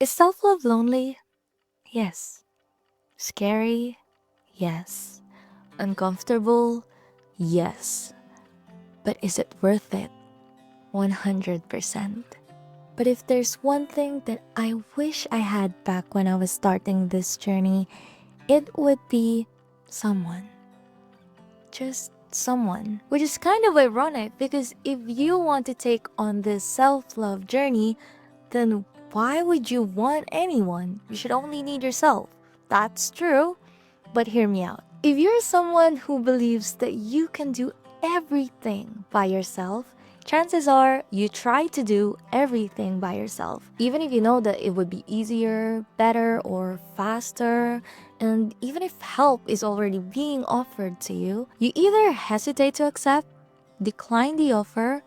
Is self-love lonely? Yes. Scary? Yes. Uncomfortable? Yes. But is it worth it? 100%. But if there's one thing that I wish I had back when I was starting this journey, it would be someone. Just someone. Which is kind of ironic because if you want to take on this self-love journey, then why would you want anyone? You should only need yourself. That's true. But hear me out. If you're someone who believes that you can do everything by yourself, chances are you try to do everything by yourself. Even if you know that it would be easier, better, or faster, and even if help is already being offered to you, you either hesitate to accept, decline the offer,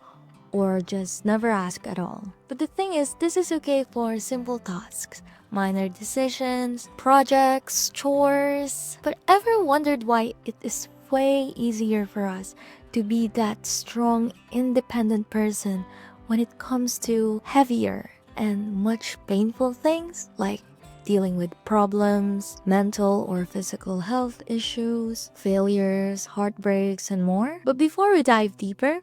or just never ask at all. But the thing is, this is okay for simple tasks, minor decisions, projects, chores. But ever wondered why it is way easier for us to be that strong, independent person when it comes to heavier and much painful things like dealing with problems, mental or physical health issues, failures, heartbreaks, and more? But before we dive deeper,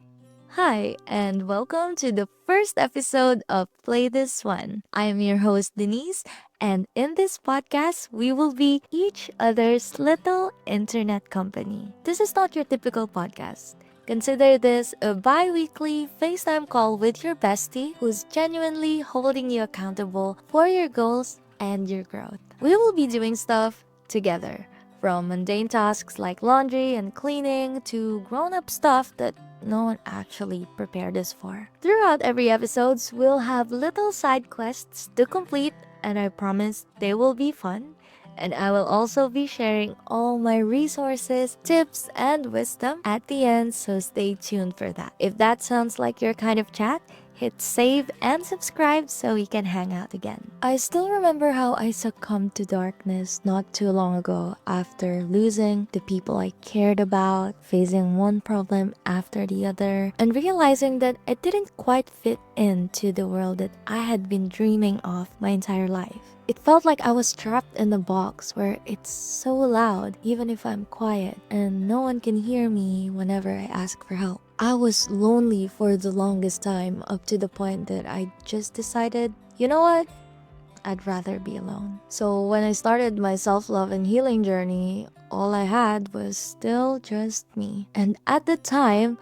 hi, and welcome to the first episode of Play This One. I am your host, Denise, and in this podcast, we will be each other's little internet company. This is not your typical podcast. Consider this a bi-weekly FaceTime call with your bestie who's genuinely holding you accountable for your goals and your growth. We will be doing stuff together, from mundane tasks like laundry and cleaning to grown-up stuff that no one actually prepared us for. Throughout every episodes, we'll have little side quests to complete, and I promise they will be fun. And I will also be sharing all my resources, tips, and wisdom at the end, so stay tuned for that. If that sounds like your kind of chat, hit save and subscribe so we can hang out again. I still remember how I succumbed to darkness not too long ago after losing the people I cared about, facing one problem after the other, and realizing that I didn't quite fit into the world that I had been dreaming of my entire life. It felt like I was trapped in a box where it's so loud even if I'm quiet and no one can hear me whenever I ask for help. I was lonely for the longest time, up to the point that I just decided, you know what? I'd rather be alone. So when I started my self-love and healing journey, all I had was still just me. And at the time,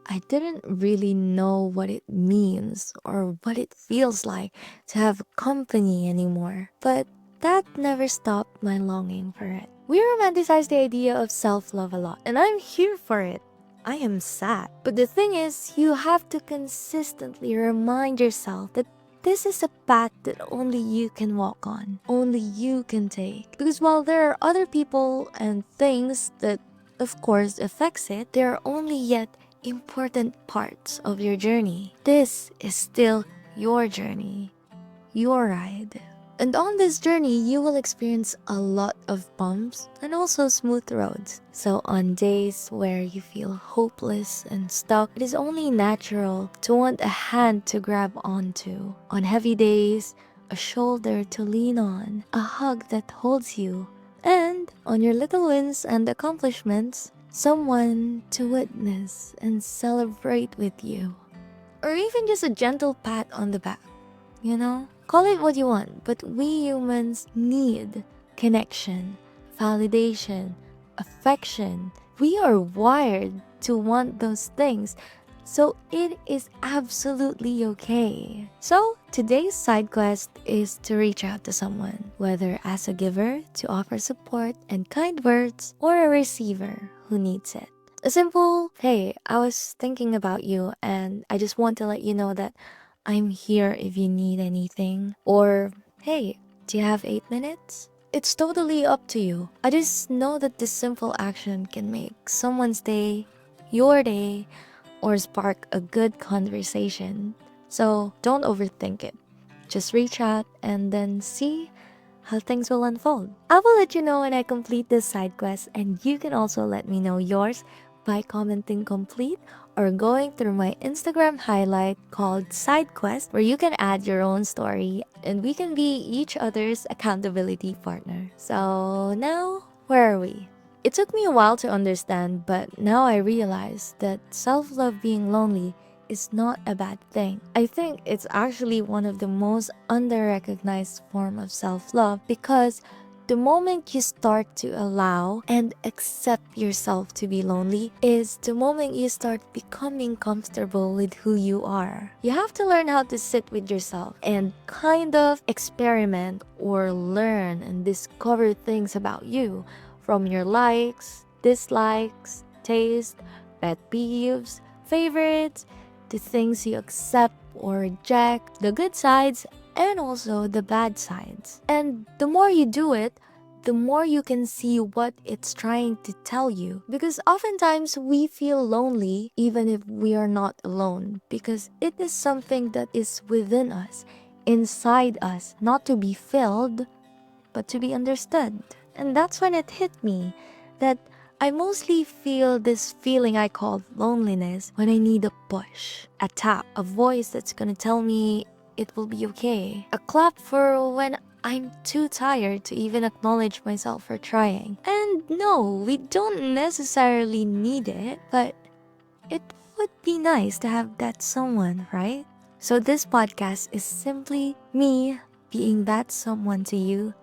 I didn't really know what it means or what it feels like to have company anymore. But that never stopped my longing for it. We romanticize the idea of self-love a lot, and I'm here for it. I am sad. But the thing is, you have to consistently remind yourself that this is a path that only you can walk on, only you can take. Because while there are other people and things that, of course, affects it, they are only yet important parts of your journey. This is still your journey, your ride. And on this journey, you will experience a lot of bumps and also smooth roads. So on days where you feel hopeless and stuck, it is only natural to want a hand to grab onto. On heavy days, a shoulder to lean on, a hug that holds you. And on your little wins and accomplishments, someone to witness and celebrate with you. Or even just a gentle pat on the back, you know? Call it what you want, but we humans need connection, validation, affection. We are wired to want those things, so it is absolutely okay. So today's side quest is to reach out to someone, whether as a giver to offer support and kind words, or a receiver who needs it. A simple, hey, I was thinking about you and I just want to let you know that I'm here if you need anything. Or, hey, do you have 8 minutes? It's totally up to you. I just know that this simple action can make someone's day, your day, or spark a good conversation. So don't overthink it. Just reach out and then see how things will unfold. I will let you know when I complete this side quest, and you can also let me know yours by commenting complete or going through my Instagram highlight called sidequest, where you can add your own story and we can be each other's accountability partner. So now, where are we? It took me a while to understand, but now I realize that self-love being lonely is not a bad thing. I think it's actually one of the most under-recognized form of self-love, because the moment you start to allow and accept yourself to be lonely is the moment you start becoming comfortable with who you are. You have to learn how to sit with yourself and kind of experiment or learn and discover things about you, from your likes, dislikes, taste, pet peeves, favorites, the things you accept or reject, the good sides, and also the bad sides. And the more you do it, the more you can see what it's trying to tell you. Because oftentimes we feel lonely even if we are not alone, because it is something that is within us, inside us, not to be filled, but to be understood. And that's when it hit me that I mostly feel this feeling I call loneliness when I need a push, a tap, a voice that's gonna tell me it will be okay, a clap for when I'm too tired to even acknowledge myself for trying. And no, we don't necessarily need it, but it would be nice to have that someone, right? So this podcast is simply me being that someone to you,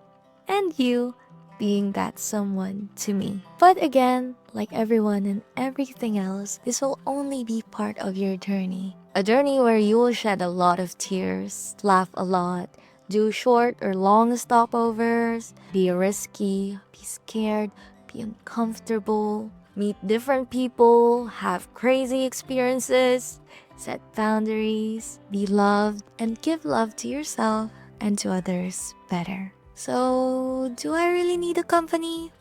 and you being that someone to me. But again, like everyone and everything else, this will only be part of your journey. A journey where you will shed a lot of tears, laugh a lot, do short or long stopovers, be risky, be scared, be uncomfortable, meet different people, have crazy experiences, set boundaries, be loved, and give love to yourself and to others better. So, do I really need a company?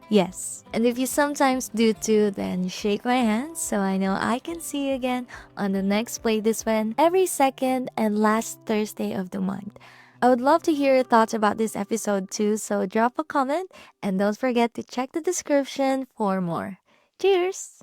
Yes. And if you sometimes do too, then shake my hand so I know I can see you again on the next Play This When, every second and last Thursday of the month. I would love to hear your thoughts about this episode too, so drop a comment and don't forget to check the description for more. Cheers!